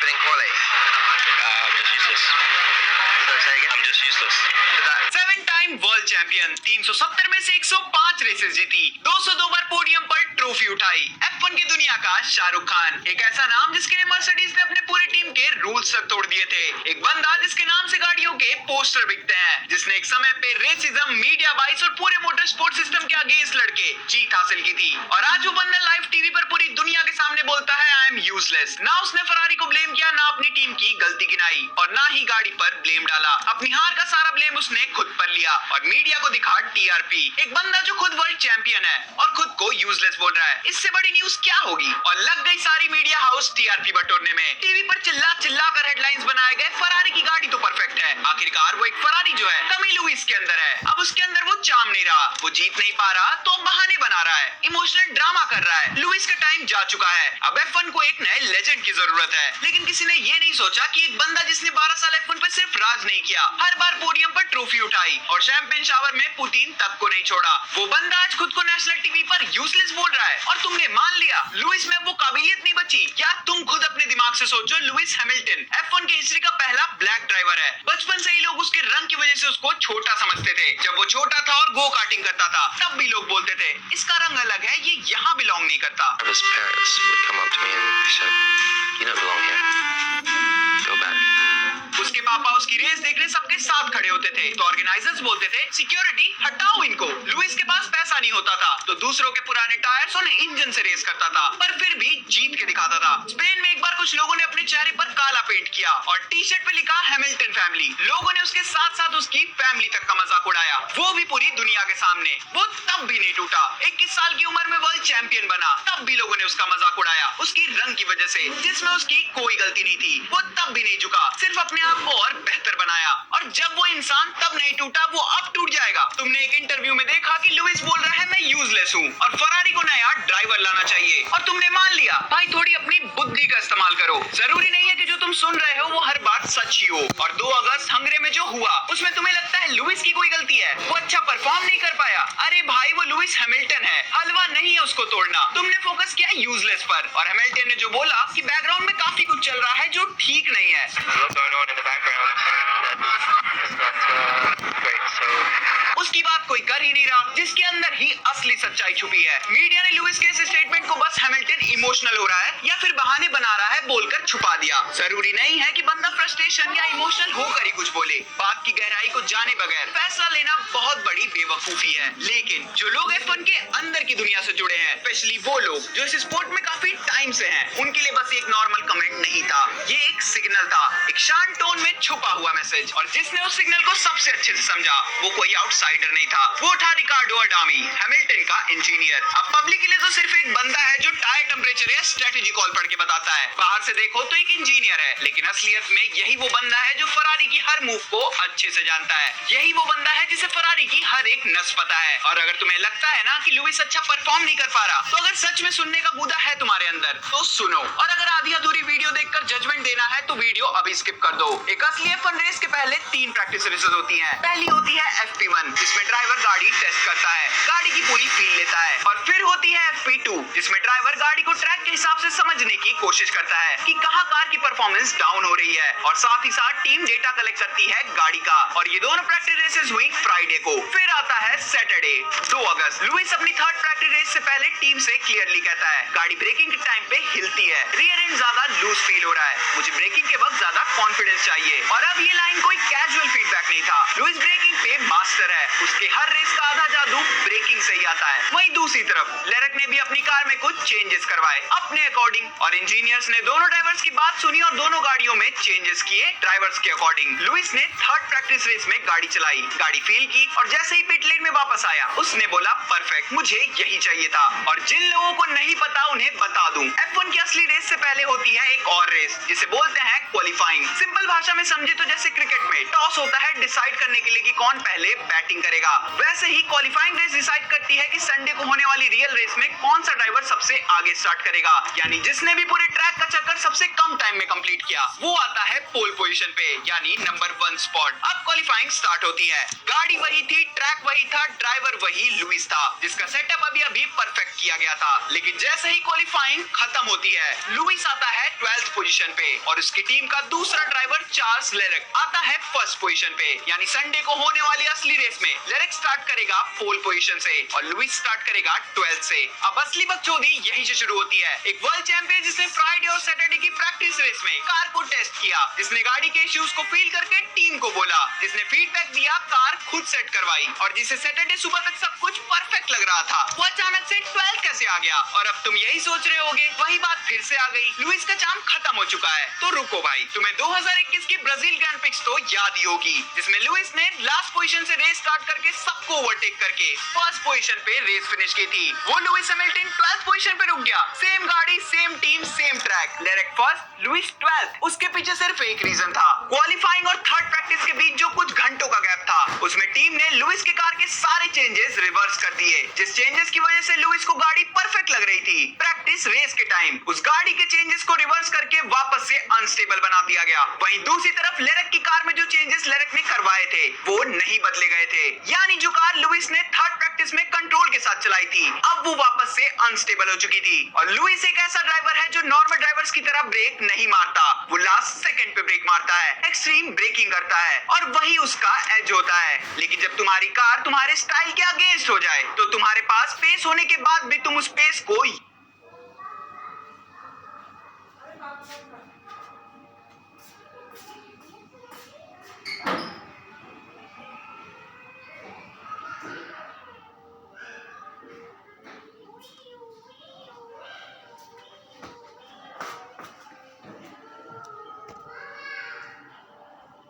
happening quali? I'm just useless. So say again. I'm just useless. Is that 7 time world champion, 370 में से 105 races जीती, 202 बार podium पर trophy उठाई, F1 की दुनिया का शाहरुख खान, एक ऐसा नाम जिसके लिए मर्सिडीज ने अपने पूरी टीम के रूल्स तक तोड़ दिए थे, एक बंदा जिसके नाम से गाड़ियों के पोस्टर बिकते हैं, जिसने एक समय पे रेसिज्म, मीडिया बाइस और पूरे मोटर स्पोर्ट सिस्टम के अगेंस्ट लड़के जीत हासिल की थी, और आज वो बंदा लाइव टीवी पर पूरी दुनिया के सामने बोलता है आई एम यूजलेस। ना उसने फरारी को ब्लेम किया, ना अपनी टीम की गलती गिनाई, और ना ही गाड़ी पर ब्लेम डाला। अपनी हार का सारा ब्लेम उसने खुद पर लिया और मीडिया को दिखा टीआरपी। एक बंदा जो खुद वर्ल्ड चैंपियन है और खुद को यूजलेस बोल रहा है, इससे बड़ी न्यूज क्या होगी? और लग गई सारी मीडिया हाउस टीआरपी बटोरने में। टीवी पर चिल्ला चिल्ला कर हेडलाइंस बनाए गए, फरारी की गाड़ी तो परफेक्ट है। आखिरकार वो एक फरारी जो है कमी लुइस के अंदर है। अब उसके अंदर वो चार्म नहीं रहा, वो जीत नहीं पा रहा तो बहाने बना रहा है, इमोशनल ड्रामा कर रहा है। लुइस का टाइम जा चुका है, अब F1 को एक नए लेजेंड की जरूरत है। लेकिन किसी ने ये नहीं सोचा कि एक बंदा जिसने 12 साल F1 पर सिर्फ राज नहीं किया, हर बार पोडियम पर ट्रॉफी उठाई और शैंपेन शावर में पुतिन तक को नहीं छोड़ा, वो बंदा आज खुद को नेशनल टीवी पर यूजलेस बोल रहा है और तुमने मान लिया। लुइस में वो काबिलियत नहीं बची। क्या तुम खुद अपने दिमाग से सोचो, लुइस हैमिल्टन F1 की हिस्ट्री का पहला ब्लैक ड्राइवर है। बचपन से ही लोग उसके रंग की वजह से उसको छोटा समझते थे। जब वो छोटा था और गो कार्टिंग करता था तब भी लोग बोलते थे इसका रंग अलग है, ये यहाँ बिलोंग नहीं करता। his parents would come up to me and said, "You don't belong here. Go back." उसके पापा उसकी रेस देखने सबके साथ खड़े होते थे तो ऑर्गेनाइजर्स बोलते थे सिक्योरिटी हटाओ इनको। लुइस के पास पैसा नहीं होता था तो दूसरों के पुराने टायर्स और इंजन से रेस करता था, पर फिर भी जीत के दिखाता था। स्पेन में एक बार कुछ लोगों ने अपने चेहरे पर काला पेंट किया और टी शर्ट पे लिखा हैमिल्टन फैमिली। लोगों ने उसके साथ साथ उसकी फैमिली तक का मजाक उड़ाया, वो भी पूरी दुनिया के सामने। वो तब भी नहीं टूटा, 21 साल की उम्र में वर्ल्ड चैंपियन बना, तब भी लोगों ने उसका मजाक उड़ाया उसकी रंग की वजह से, जिसमें उसकी कोई गलती नहीं थी। वो तब भी नहीं झुका, सिर्फ अपने आप को और बेहतर बनाया। और जब वो इंसान तब नहीं टूटा, वो अब टूट जाएगा। तुमने एक इंटरव्यू में देखा कि लुइस बोल रहा है मैं यूजलेस हूँ और फरारी को नया ड्राइवर लाना चाहिए, और तुमने मान लिया। भाई थोड़ी अपनी बुद्धि का इस्तेमाल करो, जरूरी नहीं है कि जो तुम सुन रहे हो वो हर बात सच ही हो। और 2 अगस्त हंगरी में जो हुआ उसमें तुम्हें लगता है लुइस की कोई गलती है, वो अच्छा परफॉर्म नहीं कर पाया? अरे भाई वो लुइस हैमिल्टन है, हलवा नहीं है उसको तोड़ना। तुमने फोकस किया यूजलेस पर, और हैमिल्टन ने जो बोला कि बैकग्राउंड में काफी कुछ चल रहा है जो ठीक नहीं है। There's a lot going on in the background. That's not great. So उसकी बात कोई कर ही नहीं रहा, जिसके अंदर ही असली सच्चाई छुपी है। मीडिया ने लुइस के इस स्टेटमेंट को बस हैमिल्टन इमोशनल हो रहा है या फिर बहाने बना रहा है बोलकर छुपा दिया। जरूरी नहीं है कि बंदा फ्रस्ट्रेशन या इमोशनल होकर ही कुछ बोले। बात की गहराई को जाने बगैर फैसला लेना बहुत बड़ी बेवकूफी है। लेकिन जो लोग F1 के अंदर की दुनिया से जुड़े हैं, स्पेशली वो लोग जो इस स्पोर्ट में काफी टाइम से हैं, उनके लिए बस एक नॉर्मल कमेंट नहीं था, ये एक सिग्नल था, एक शांत टोन में छुपा हुआ मैसेज। और जिसने उस सिग्नल को सबसे अच्छे से समझा वो कोई आउटसाइडर नहीं था, वो था रिकार्डो अडामी, हैमिल्टन का इंजीनियर। अब पब्लिक के लिए तो सिर्फ एक बंदा है जो टायर टेम्परेचर या स्ट्रेटेजी कॉल पढ़ के बताता है। बाहर से देखो तो एक इंजीनियर है, लेकिन असलियत में यही वो बंदा है जो फरारी की हर मूव को अच्छे से जानता है। यही वो बंदा है जिसे फरारी की हर एक नस पता है। और अगर तुम्हें लगता है ना कि लुइस अच्छा परफॉर्म नहीं कर पा रहा, तो अगर सच में सुनने का गुदा है तुम्हारे अंदर तो सुनो, और अगर आधी अधूरी वीडियो देखकर जजमेंट देना है तो वीडियो अभी स्किप कर दो। एक असली F1 रेस के पहले 3 प्रैक्टिस रेसेस होती हैं। पहली होती है FP1 जिसमें ड्राइवर गाड़ी टेस्ट करता है, गाड़ी की पूरी फील लेता है, और फिर होती है FP2 जिसमें ड्राइवर गाड़ी को ट्रैक के हिसाब से समझने की कोशिश करता है कि कहां कार की परफॉर्मेंस डाउन हो रही है, और साथ ही साथ टीम डेटा कलेक्ट करती है गाड़ी का। और ये दोनों प्रैक्टिस रेसेस हुई फ्राइडे को। फिर आता है सैटरडे 2 अगस्त। लुइस अपनी 3rd प्रैक्टिस रेस से पहले टीम से क्लियरली कहता है गाड़ी ब्रेकिंग के टाइम पे हिलती है, रियर एंड ज्यादा लूज फील हो रहा है, मुझे ब्रेकिंग के वक्त ज्यादा कॉन्फिडेंस चाहिए। और अब ये लाइन कोई कैजुअल फीडबैक नहीं था, लुइस ब्रेकिंग पे मास्टर है, उसके हर रेस का आधा जादू ब्रेकिंग से ही आता है। वहीं दूसरी तरफ लेरक ने भी अपनी कार में कुछ चेंजेस करवाए अपने अकॉर्डिंग, और इंजीनियर्स ने दोनों ड्राइवर्स की बात सुनी और दोनों गाड़ियों में चेंजेस किए ड्राइवर्स के अकॉर्डिंग। लुइस ने 3rd प्रैक्टिस रेस में गाड़ी चलाई, गाड़ी फील की, और जैसे ही पिट लेन में वापस आया उसने बोला परफेक्ट, मुझे यही चाहिए था। और जिन लोगों को नहीं पता उन्हें बता दूं, F1 की असली रेस से पहले होती है एक और रेस जिसे बोलते हैं क्वालिफाइंग। सिंपल भाषा में समझे तो जैसे क्रिकेट में टॉस होता है डिसाइड करने के लिए कि कौन पहले बैटिंग करेगा, वैसे ही क्वालिफाइंग रेस डिसाइड करती है कि संडे को होने वाली रियल रेस में में कौन सा ड्राइवर सबसे आगे स्टार्ट करेगा, यानी जिसने भी पूरे ट्रैक का चक्कर सबसे कम टाइम में कंप्लीट किया वो आता है पोल पोजीशन पे, यानी नंबर 1 स्पॉट। अब क्वालिफाइंग स्टार्ट होती है। गाड़ी वही थी, ट्रैक वही था, ड्राइवर वही लुइस था, जिसका सेटअप अभी परफेक्ट किया गया था। लेकिन जैसे ही क्वालिफाइंग खत्म होती है, लुइस आता है 12th पोजीशन पे और उसकी टीम का दूसरा ड्राइवर चार्ल्स लेरेक आता है 1st पोजीशन पे, यानी संडे को होने वाली असली रेस में लेरेक स्टार्ट करेगा पोल पोजीशन से और लुइस स्टार्ट करेगा 12th से। अब असली बकचोदी यहीं से शुरू होती है। एक वर्ल्ड चैंपियन जिसने फ्राइडे और सैटरडे की प्रैक्टिस रेस में कार को टेस्ट किया, जिसने गाड़ी के इश्यूज को फील करके टीम को बोला, जिसने फीडबैक दिया, कार खुद सेट करवाई और जिसे सैटरडे सुबह तक सब कुछ परफेक्ट लग रहा था, वो अचानक से 12th कैसे आ गया। और अब तुम यही सोच रहे होगे, वही बात फिर से आ गई, लुइस का चार्म खत्म हो चुका है। तो रुको भाई, तुम्हें 2021 की ब्राजील ग्रैंड प्रिक्स तो याद ही होगी, जिसमें लुइस ने लास्ट पोजीशन से रेस स्टार्ट करके सबको ओवरटेक करके 1st पोजीशन पे रेस फिनिश की थी। वो लुइस हैमिल्टन 12th पोजीशन पे रुक गया। सेम गाड़ी, same team, same track, Leclerc 1st, Lewis 12th। उसके पीछे सिर्फ एक रीजन था, क्वालिफाइंग और थर्ड प्रैक्टिस के बीच जो कुछ घंटों का गैप था, उसमें टीम ने लुइस के कार के सारे चेंजेस रिवर्स कर दिए, जिस चेंजेस की वजह से लुइस को गाड़ी परफेक्ट लग रही थी प्रैक्टिस रेस के टाइम, उस गाड़ी के चेंजेस को रिवर्स करके वापस से अनस्टेबल बना दिया गया। वहीं दूसरी तरफ लेरेक की कार में जो चेंजेस लेरेक ने करवाए थे वो नहीं बदले गए थे, यानी जो कार लुइस ने थर्ड प्रैक्टिस में कंट्रोल के साथ चलाई थी अब वो वापस से अनस्टेबल हो चुकी थी। और लुइस एक ऐसा ड्राइवर है जो नॉर्मल ड्राइवर्स की तरह ब्रेक नहीं मारता, वो लास्ट सेकंड पे ब्रेक मारता है, एक्सट्रीम ब्रेकिंग करता है और वही उसका एज होता है। लेकिन जब तुम्हारी कार तुम्हारे स्टाइल के अगेंस्ट हो जाए तो तुम्हारे पास स्पेस होने के बाद भी तुम उस स्पेस को